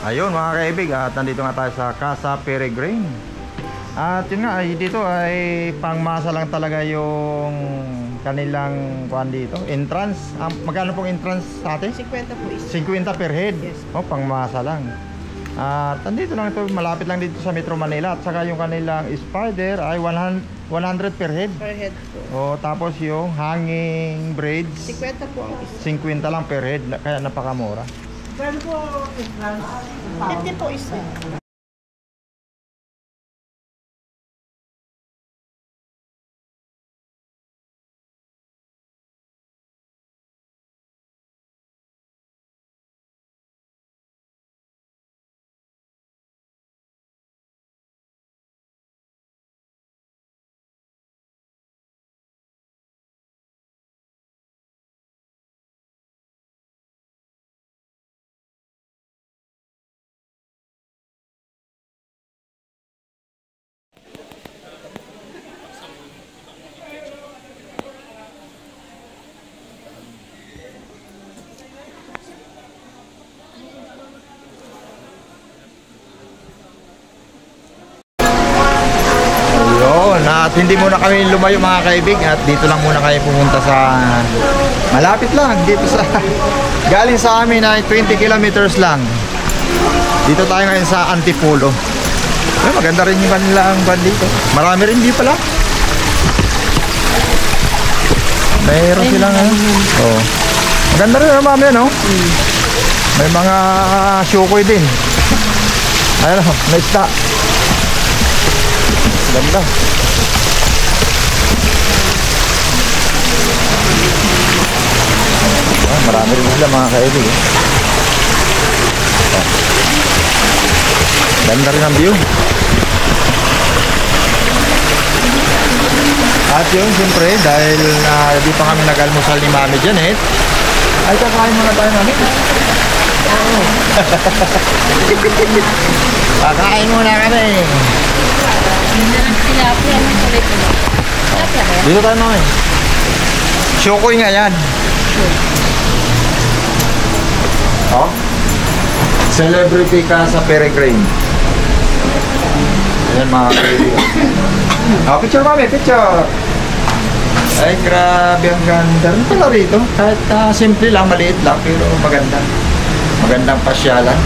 Ayun mga kaibig, at nandito nga tayo sa Casa Peregrine. At yun nga, dito ay pangmasa lang talaga yung kanilang kuhan dito. Entrance, magkano pong entrance sa atin? 50 po is 50 per head. Yes. Pangmasa lang. At nandito lang ito, malapit lang dito sa Metro Manila. At saka yung kanilang spider ay 100 per head. per head po. Tapos yung hanging braids, 50 po ang isa. 50 lang per head, kaya napakamura. Pero po, 50 po isa. At hindi muna kami lumayo mga kaibig, at dito lang muna kayo pumunta sa malapit lang dito sa galing sa amin ay 20 kilometers lang. Dito tayo ngayon sa Antipolo. Maganda rin yung kanilang van dito. Marami rin dito pala. Mayroon silang maganda rin naman yan, no? May mga shukoy din. Ayun, may isda. Ganda. Marami rin sila mga kaibig. Ganda rin ang view. At yun, siyempre, dahil di pa kami nag-almusal ni Mami Janet, ay kakain muna tayo namin. Kakain muna kami. Dito tayo namin. Shukoy nga yan. Celebrity Casa Peregrine. Ayan mga kaibigan. Picture mami, picture. Ay grabe, ang ganda rin pala rito. Kahit simple lang, maliit lang, pero maganda. Magandang pasyalan.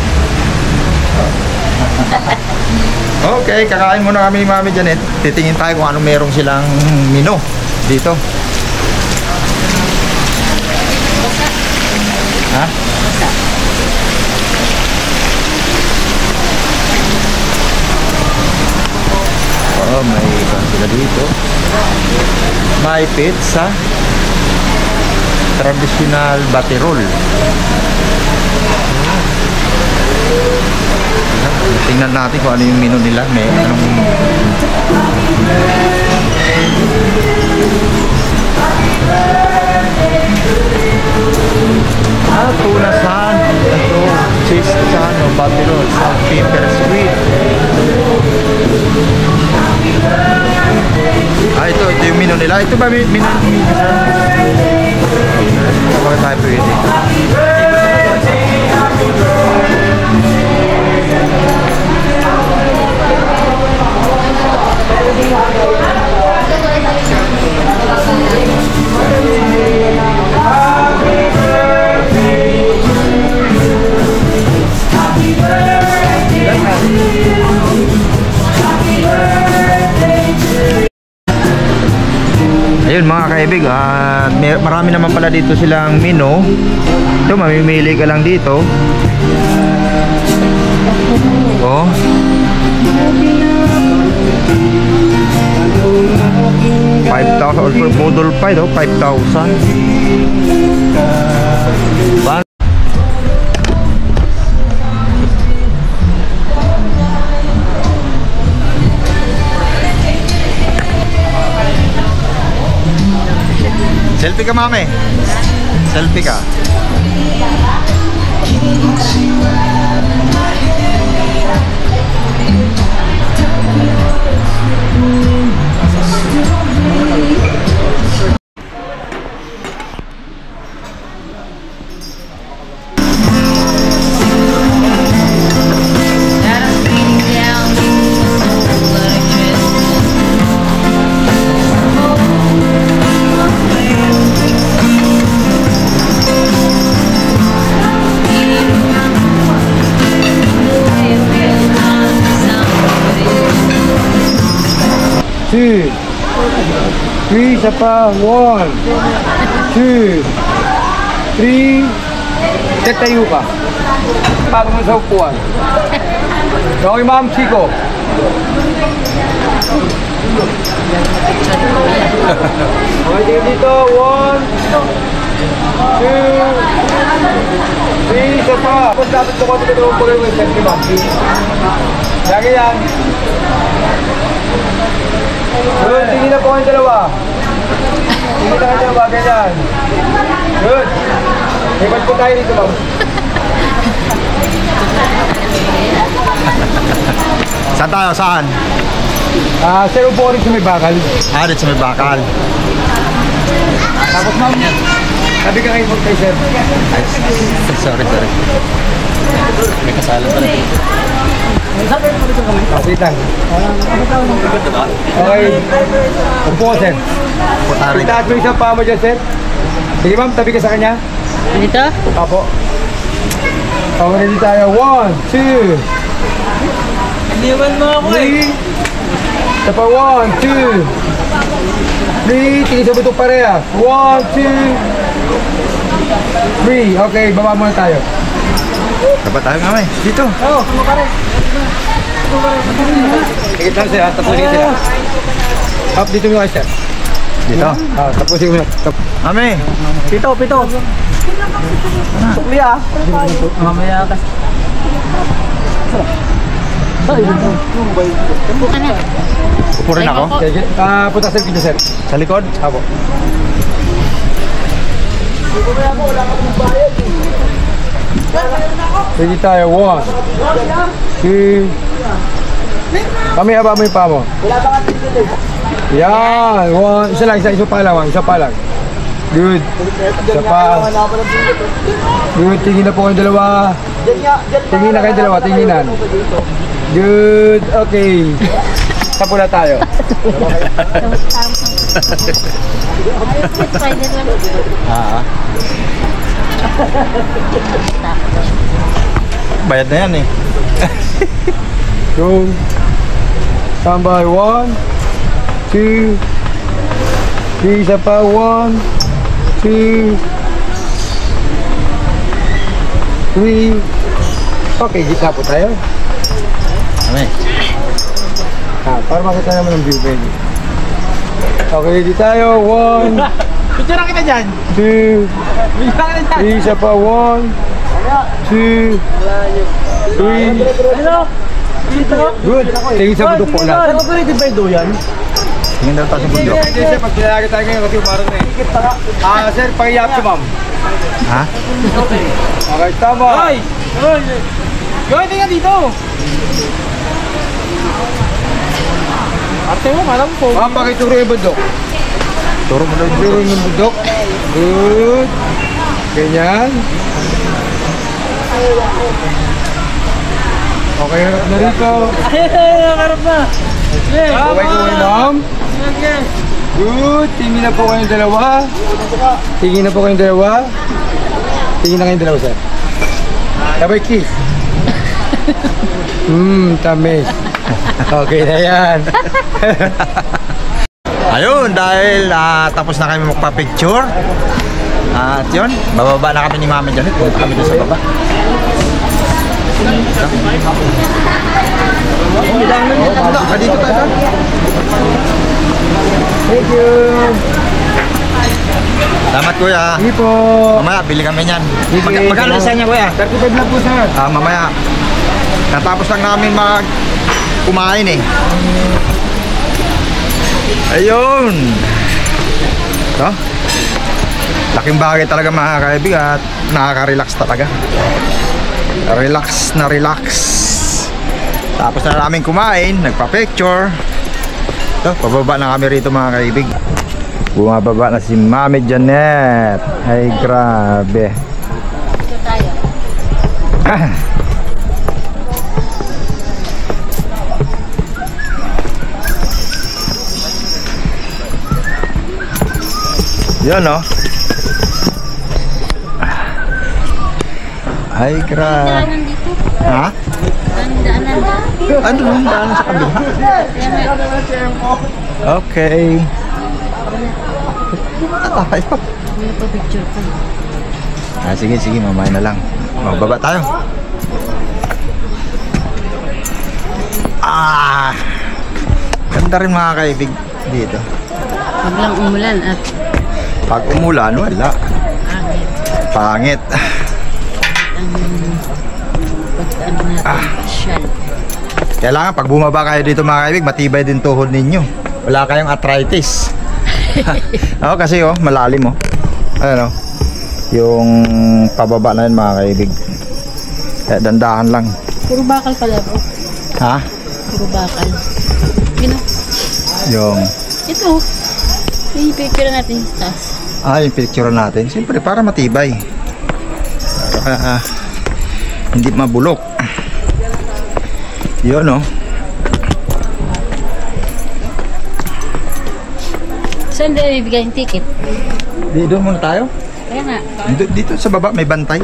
Okay, kakain muna kami ni Mami Janet. Titingin tayo kung anong meron silang menu dito. Ha? May sila dito. May pizza. Traditional batirol. Tingnan natin kung ano yung menu nila. May anong tunasan. Ito, cheese chano, batirol, salt, pepper, sweet. Ito yung menu nila. Ito ba menu? Kapag tayo pwede. Ayun mga kaibig, marami naman pala dito silang menu. Ito, mamimili ka lang dito. Oh. $5,000 or for model 5, oh, 5,000. Selfie ka mami. Selfie ka. 2, 3, isa pa, 1, 2, 3, tatayo ka. Bago mo sa upuan. Okay, Ma'am Chico. Okay, tingin dito. 1, 2, 3, isa pa. Kung dapat ko kasi ito po yung website ni Ma'am. Lagi yan. Good, tingin na po kayong dalawa. Tingin na kayong dalawa, ganyan. Good. Ibat po tayo dito, Ma'am. Saan tayo? Saan? Sir, upo ko rin sa may bakal. Dito sa may bakal. Tapos, Ma'am, sabi ka kayo kay Sir. Sorry. May kasala pala. Wait lang. Okay. Upo ko, Sir. Putari. Itaas mo isang paa mo dyan, Sir. Sige, Ma'am, tabi ka sa kanya. Dito? Apo. Okay, ready tayo. 1, 2, Liwan mo ako 3. Isa pa, 1, 2, 3. Tingin sa butok pareha. 1, 2, 3. Okay, baba muna tayo. Dapat tayo nga, may. Dito. Oh, kumapare. Tingit lang, Sir. Tapusin sila. Up, dito mo kayo, Sir. Dito. Tapusin mo. Mami. Pito. Sukli Mamaya ka. Upo rin ako. Punta Sir, dito, Sir. Sa likod. Apo. Sige tayo, 1, 2. Kami, haba mo yung paa mo. Yan, 1. Isa pa lang. Good. Isa pa. Good, tingin na po kayong dalawa. Tinginan. Good, okay. Tapo na tayo. Bayad na yan eh. Go. Tambay. 1, 2, 3. Isa pa. 1, 2, 3. Okay, gitna po tayo. Mami. Para makita naman ang view, baby. Okay, ready tayo. 1, Picture kita dyan. 2, Picture kita dyan. 3. Isa pa. 1, 2, 3. Ano? Dito? Good. Tingin sa bundok po lang. Ano pwede ba ito yan? Tingin daw tayo sa bundok. Hindi, Sir, pag kinalagay tayo ngayon kasi umarang na eh. Sir, pakiyap si Ma'am. Ha? Okay, tama. Hoy! Hoy, tingnan dito! Ate mo, malam po. Ma'am, pakituro yung bundok. Turo mo daw. Turo yung bundok. Good. Ganyan. Okay, harap na rito. Ay, nakarap na. Okay ko kayo, Ma'am. Good. Tingin na po kayong dalawa. Tingin na kayong dalawa, Sir. Sabay kiss. Tamis. Okay na yan. Ayun, dahil tapos na kami magpa-picture. At yun, bababa na kami ni Mami Janet. Punta kami doon sa baba. Dito tayo. Thank you. Salamat kuya. Sige po. Mamaya, bili kami niyan. Sige. Magkano isa niya kuya? 35 lang po, Sir. Mamaya. Natapos lang namin kumain eh. Ayun. Ito. Laking bagay talaga mga kaibig at nakaka-relax talaga. Relax na relax. Tapos na namin kumain, nagpa-picture. Ito, pababa na kami rito mga kaibig. Bumababa na si Mami Janet. Ay grabe. Yan o. Ay grabe. Daanan dito. Ha? Daanan. Ano yung daanan sa kabila? Kaya may Okay. Tayo. May pa-picture pa. Sige, mamaya na lang. Magbaba tayo. Ganda rin mga kaibig dito. Huwag lang umulan at Pag umulan, wala. angit. Pangit. Pagkaan natin pasyal. Kailangan pag bumaba kayo dito mga kaibig, matibay din tuhod ninyo. Wala kayong arthritis. Oo, kasi malalim Ano? Yung pababa na yun mga kaibig. Kaya dandahan lang. Puro bakal pala po. Ha? Puro bakal. Yun o. Yung... Ito. Yung picture natin sa taas. yung picture natin. Siyempre para matibay. Para hindi mabulok. Yun Saan din ibigay yung ticket? Doon muna tayo. Kaya nga. Dito sa baba may bantay.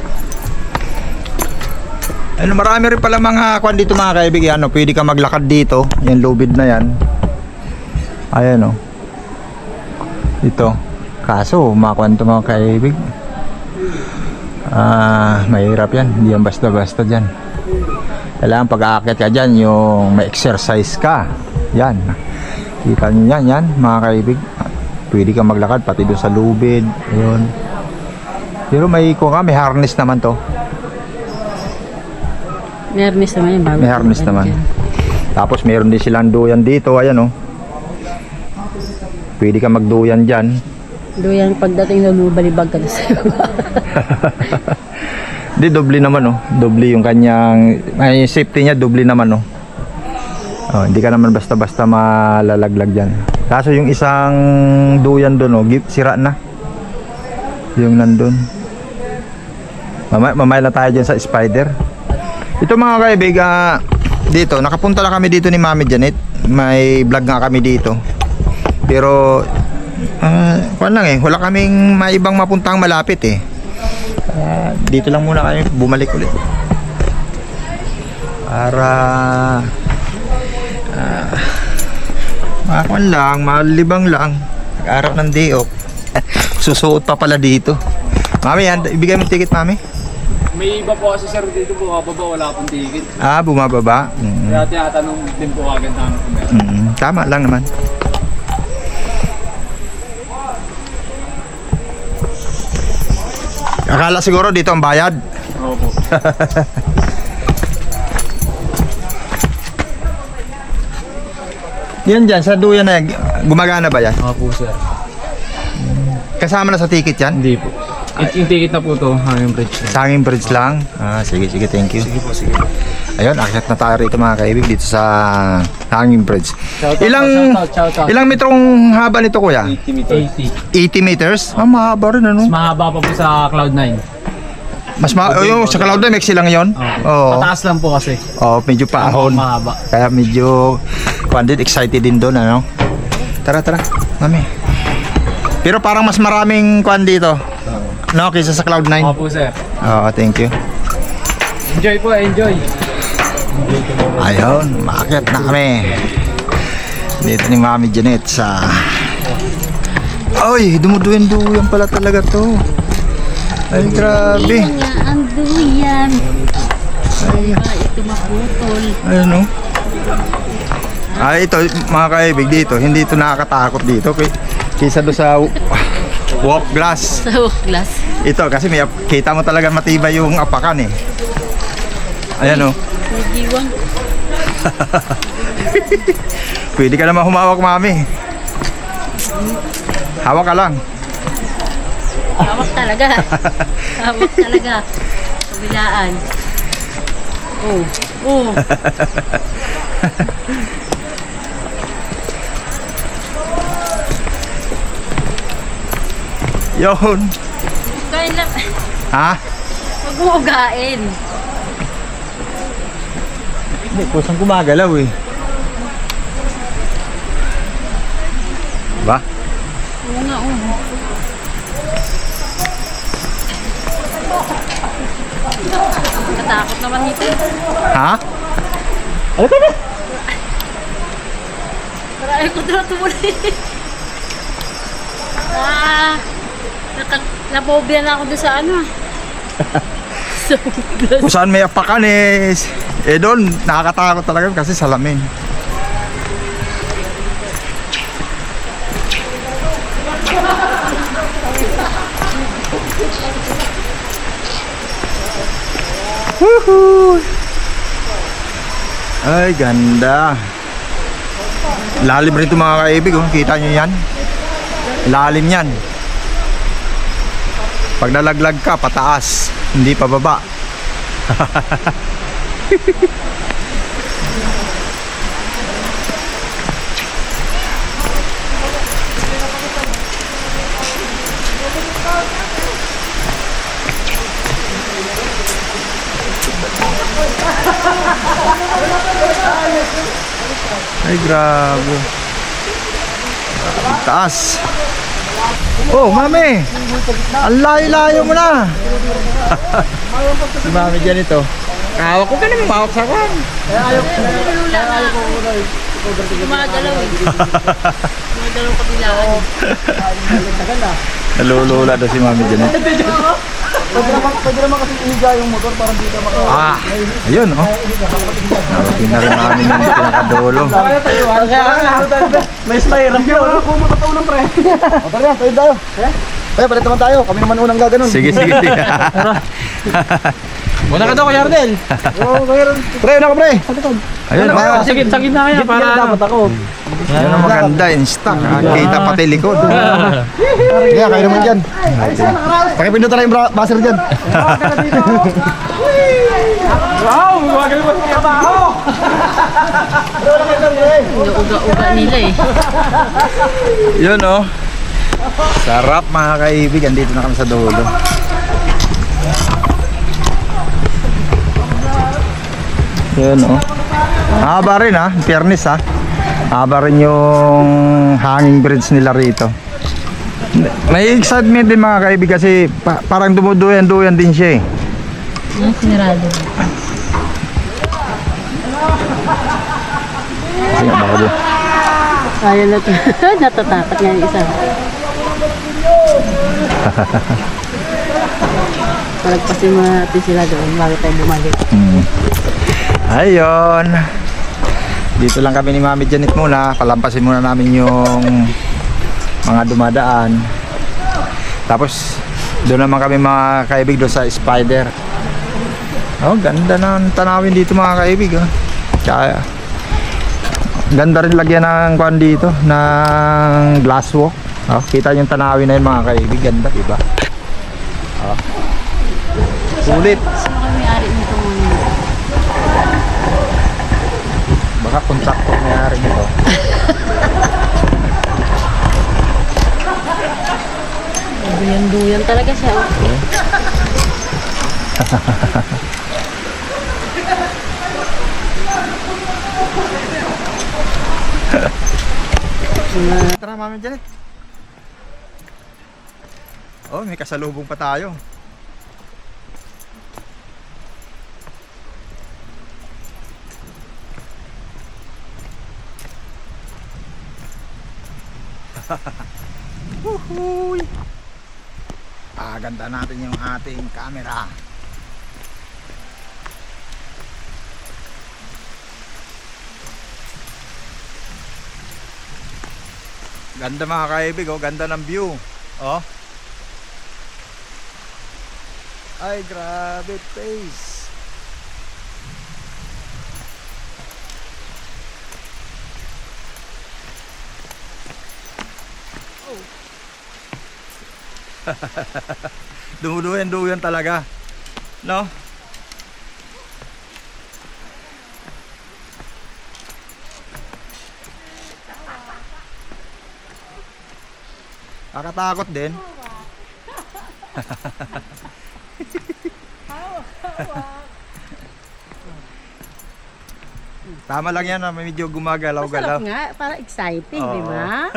Marami rin pala mga kwan dito mga kaibig. Pwede ka maglakad dito. Yung lubid na yan. Ayan Ito. Kaso umakwan ito mga kaibig. Mahirap yan. Hindi yan basta-basta dyan. Kailangan pag-aakyat ka dyan, yung may exercise ka. Yan. Kita nyo yan mga kaibig. Pwede ka maglakad pati doon sa lubid. Ayun. Pero may harness naman to. May harness naman yun. May harness naman. Tapos meron din silang duyan dito. Ayan Pwede ka magduyan dyan. Duyan pagdating na lubalibag ka na sa'yo. Di doble naman Doble yung kanyang safety niya, doble naman hindi ka naman basta-basta malalaglag dyan. Kaso yung isang duyan doon sira na. Yung nandun. Mamaya na tayo dyan sa spider. Ito mga kaibig, dito nakapunta lang kami dito ni Mami Janet. May vlog nga kami dito. Pero wala kaming maibang mapuntang malapit dito lang muna kami bumalik ulit para malibang lang araw ng day off. Susuot pa pala dito. Mami, ibigay mo ticket Mami. May iba po kasi sir dito bumababa, wala pong ticket. Bumababa. Kaya tinatanong din po agad namin kung meron. Tama lang naman. Akala siguro dito ang bayad. Opo. Yan dyan, sa duyan na yan, gumagana ba yan? Opo sir. Kasama na sa ticket yan? Hindi po. Yung ticket na po to, hanging bridge na. Sa hanging bridge lang? Sige, thank you. Sige po, sige. Ayun, akyat na tayo rito mga kaibig dito sa hanging bridge. Shout out. Ilang metrong haba nito kuya? 80 meters. 80 meters? Mahaba rin Mas mahaba pa po sa Cloud9. Yung sa Cloud9 Maxi lang yun? Oo. Pataas lang po kasi. Medyo paahon. Mahaba. Kaya medyo excited din doon Tara, mami. Pero parang mas maraming dito. Kaysa sa Cloud9. Opo sir. Thank you. Enjoy po, enjoy. Ayun, maakyat na kami. Dito ni Mami Janet sa... Ay, dumuduyan pala talaga to. Ay, grabe. Ang duyan. Ay, ito maputol. Ayun ito mga kaibig dito. Hindi ito nakakatakot dito. Kaysa doon sa walk glass. Sa walk glass. Ito kasi kita mo talaga matibay yung apakan Ayan Nagiwang. Pwede ka naman humawak Mami. Hawak ka lang. Hawak talaga. Hawak talaga. Kabilaan. Yun. Kain lang. Ha? Huwag mo ugain. Hindi, kusang gumagalaw Ba? Oo nga, Katakot naman dito. Ha? Ano ka na? Ay, ko na tumuloy. Napobia na ako doon sa ano. Kung saan may apakan doon nakakatakot talaga kasi salamin. Woohoo! Ay, ganda. Lalim rin ito mga kaibig, oh. Kita nyo yan? Lalim yan. Pag nalaglag ka, pataas, hindi pa baba. Ay, grabe. Taas. Oh, mami. Ang layo-layo mo na. Si mami dyan ito. Kahawak ko ka naman, mahawak sa akin. Gumagalaw eh. Gumagalaw kabilaan. Nalulula daw si mami dyan. Pwede naman kasi ihiga yung motor parang dito maka... Ayun, oh. Narating na rin namin yung pinakadolo. May styram yun. Kung matataw ng pre. O tara, tayo. Kaya palit naman tayo. Kami naman unang gaganon. Sige. Muna ka daw, Kuya Ardel. Pre, una ka pre. Ayun, mga. Sa gitna kaya para dapat ako. Yan ang maganda, insta. Kita pati likod. Kaya, kayo naman dyan. Pakipindot na lang yung buzzer dyan. Wow, magaling mo sa trabaho. Uga-uga nila eh. Yun, oh. Sarap mga kaibigan. Dito na kami sa dulo. Yun, oh. Haba rin, ha. Fairness, ha. Haba rin yung hanging bridge nila rito. May excitement din mga kaibigan kasi parang dumuduyan-duyan din siya, eh. Sinarado. Kasi nga baka doon. Ayaw na ito. Natatakot nga yung isa. Palagpasin mo natin sila doon bago tayo bumalik. Ayun. Dito lang kami ni Mami Janet muna. Palampasin muna namin yung mga dumadaan. Tapos doon naman kami mga kaibig doon sa Spider. Oh, ganda ng tanawin dito mga kaibig, oh. Kaya ganda rin lagyan ng kuan dito ng glass walk. Oh, kita yung tanawin na yun mga kaibig. Ganda, diba? Oh. Sulit. Sino kami may-ari nito muna? Baka kontraktor may-ari nito. Duyan-duyan talaga siya. Tara, Mami Janet. Oh, may kasalubong pa tayo. Huhuy! Ganda natin yung ating camera. Ganda mga kaibig, oh. Ganda ng view. Oh. Ay, grabe face. Oh. Dumuduyan-duyan talaga. No? Nakatakot din. Tama lang yan, medyo gumagalaw-galaw. Masarap nga, para exciting, di ba?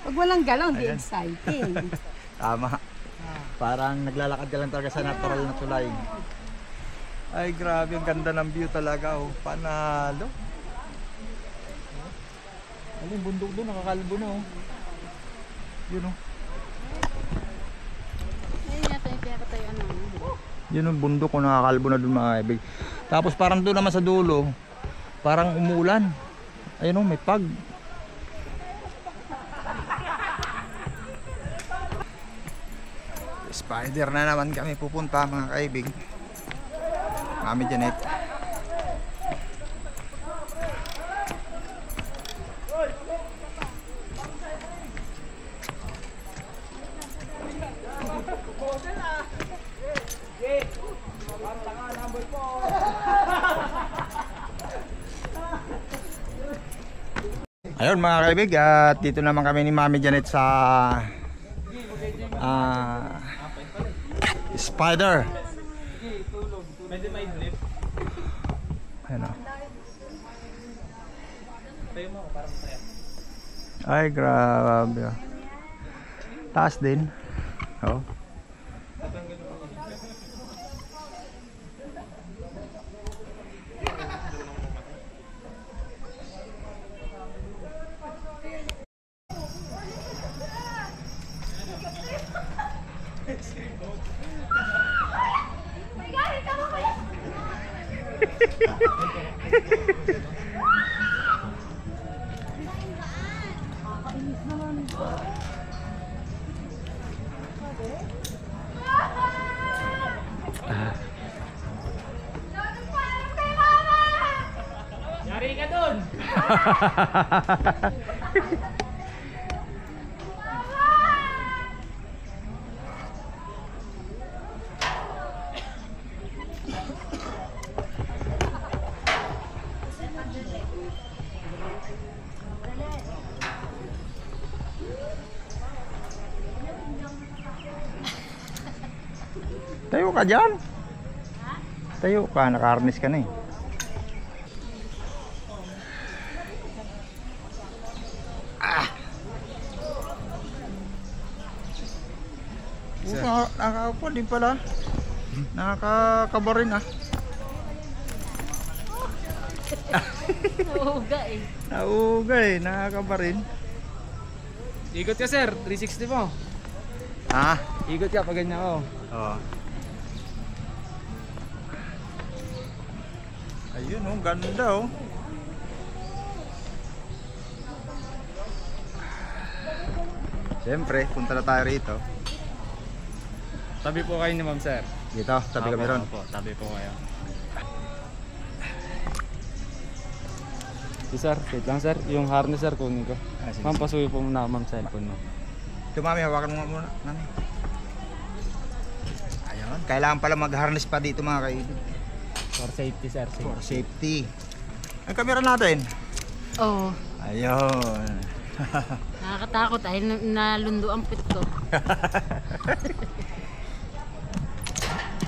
Pag walang galaw, hindi exciting. Tama. Parang naglalakad ka lang talaga sa natural na tulay. Ay, grabe, ang ganda ng view talaga, oh. Panalo. Ano yung bundok doon, nakakalbo na oh. Yun oh. Ayun yata yung pinakatayuan ng Yun ang bundok ko, nakakalbo na doon mga kaibig. Tapos parang doon naman sa dulo, parang umulan. Ayun oh, may pag. Spider na naman kami pupunta mga kaibig. Mami Janet. Ayun mga kaibig, at dito naman kami ni Mami Janet sa Spider. Pwede may drip. Ayun oh. Tayo mo, parang saya. Ay grabe oh. Taas din. Oh. Yari ka dun! Tayo ka dyan. Tayo ka, naka-harness ka na eh. Nakakakuha din pala. Nakakakabarin ah. Nauga eh. Nauga eh, nakakabarin. Ikot ka sir, 360 mo. Ah? Ikot ka pag ganyan ako. Oo. Ayun oh, ganda oh. Siyempre, punta na tayo rito. Tabi po kayo ni ma'am sir. Dito, tabi kami ron. Opo, tabi po kayo. Si sir, wait lang sir. Yung harness sir, kunin ko. Sige, Ma'am, sige. pasuyo po muna ma'am cellphone mo. Ito mami, hawakan mo muna. Mami. Ayun, kailangan pala mag-harness pa dito mga kaibigan. For safety sir. For safety. Ang kamera natin. Oo. Ayun. Nakakatakot ay nalundo ang pit ko.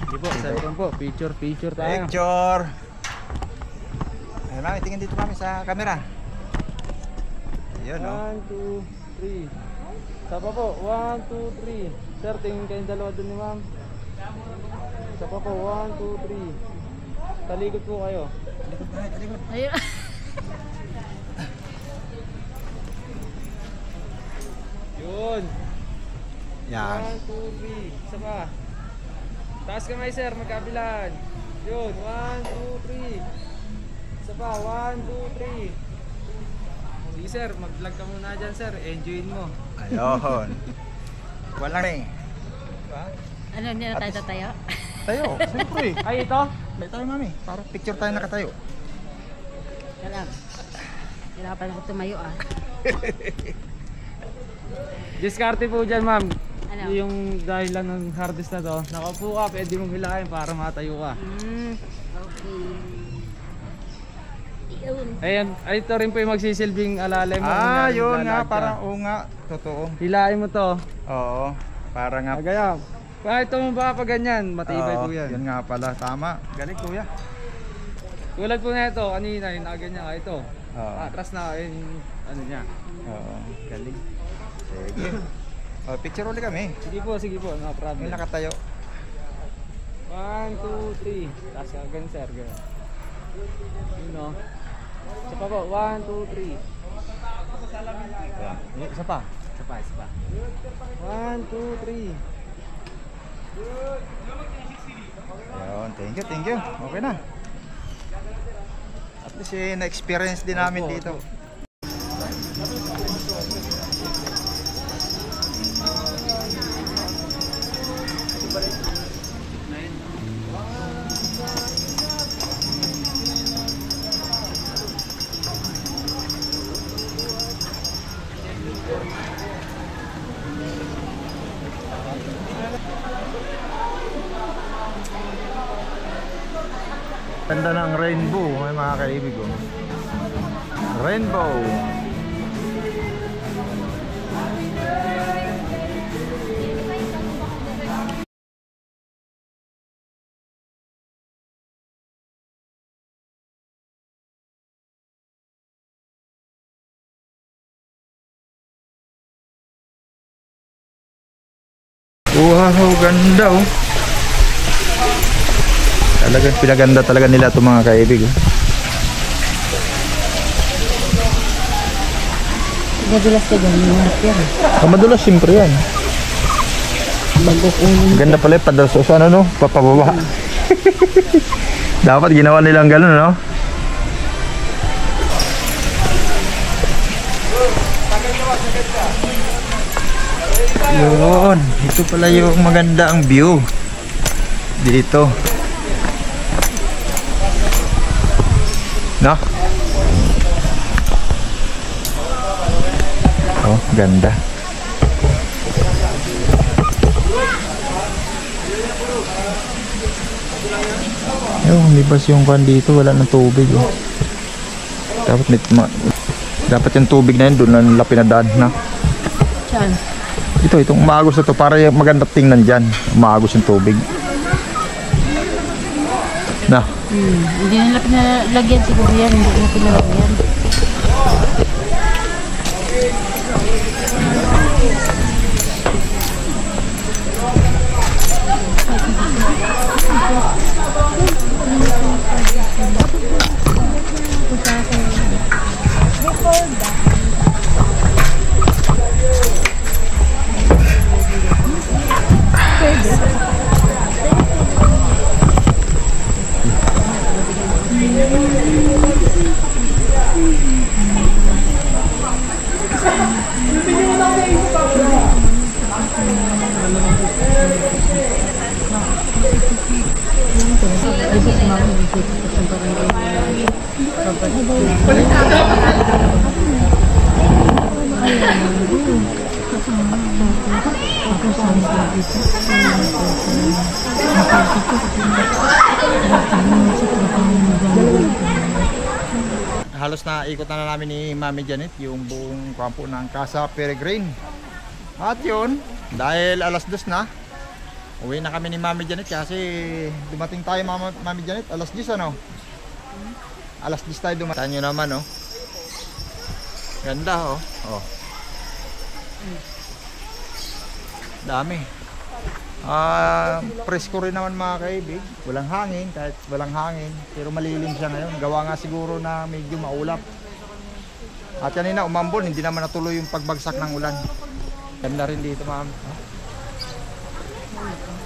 Hindi po, cellphone po. Picture tayo. Picture. Ayun mami, tingin dito mami sa camera. Ayun oh. 1, 2, 3. Isa pa po, 1, 2, 3. Sir, tingin kayong dalawa dun ni ma'am. Isa pa po, 1, 2, 3. Talikod po kayo. Ayun. Yun. Yan. 1, 2, 3. Isa pa. Taas kamay sir, magkabilaan. Yun, 1, 2, 3. Isa pa, 1, 2, 3. Sige sir, mag-vlog ka muna dyan sir. Enjoyin mo. Ayun. Wala na eh. Diba? Ano, hindi na tayo tatayo? Tayo, siyempre. Ay, ito? May tayo mami, para picture tayo nakatayo. Alam. Hirapan ako tumayo ah. Diskarte po dyan ma'am. Ano? Yung dahilan ng hard disk na to. Nakaupo ka, pwede mong hilahin para matayo ka. Okay. Yun. Ayan, ay ito rin po yung magsisilbing alalay mo. Ah, kung yun nga, lalakad ka. parang oo nga, totoo. Hilahin mo to. Oo, para nga. Kagaya. Kahit ito mo ba pa ganyan, matibay po yan. Yun nga pala, tama. Galing kuya. Tulad po na ito, kanina yung nakaganyan ka ito. Oo. Atras na yung ano niya. Oo, galing. Sige. Oh, picture ulit kami. Sige po, no problem. Yung nakatayo. 1, 2, 3. Tapos ganyan sir, ganyan. Yun o. Isa pa po, 1, 2, 3. Ayan. Isa pa. Isa pa. 1, 2, 3. Ayun, thank you. Okay na. At least na-experience din namin dito. Ganda ng rainbow, may mga kaibig oh. Rainbow. Wow, ganda oh. Talagang pinaganda talaga nila itong mga kaibig oh. Madulas ka ganyan. Madulas siyempre yan. Bagok ulo. Ganda pala yung padarso sa ano no, papababa. Dapat ginawa nilang gano'n no. Yun, ito pala yung maganda ang view dito. No? Oh, ganda. Libas yung kan dito, wala nang tubig oh. Dapat yung tubig na yun doon lang lapinadaan na. Saan? Itong umaagos na to para maganda tingnan dyan. Umaagos yung tubig. Na. Hindi nila pinalagyan siguro yan. Hindi nila pinalagyan. Halos na ikot na namin ni Mami Janet yung buong kampo ng Casa Peregrine. At yun, dahil alas 2 na, uwi na kami ni Mami Janet kasi dumating tayo Mami Janet alas 10 ano? Alas 10 tayo dumating. Taan nyo naman oh. Ganda oh. Oh. Dami. Presko rin naman mga kaibig. Walang hangin, kahit walang hangin, pero malilim siya ngayon. Gawa nga siguro na medyo maulap. At kanina umambon, hindi naman natuloy yung pagbagsak ng ulan. Ganda rin dito ma'am.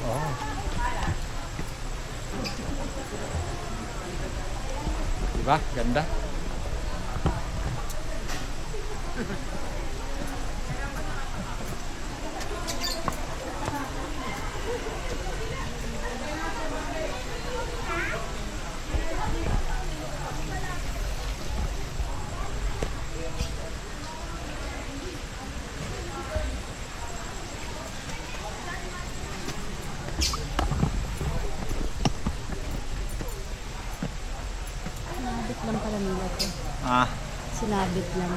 Oh. Diba? Ganda. Lang pala nila to. Sinabit lang.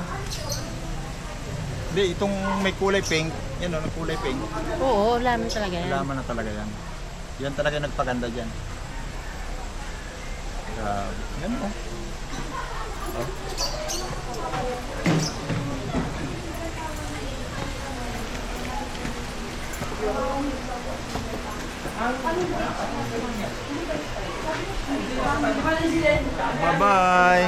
Hindi, itong may kulay pink, yan o, kulay pink. Oo, laman talaga yan. Laman na talaga yan. Yan talaga yung nagpaganda dyan. Yan o. Oh. Bye-bye.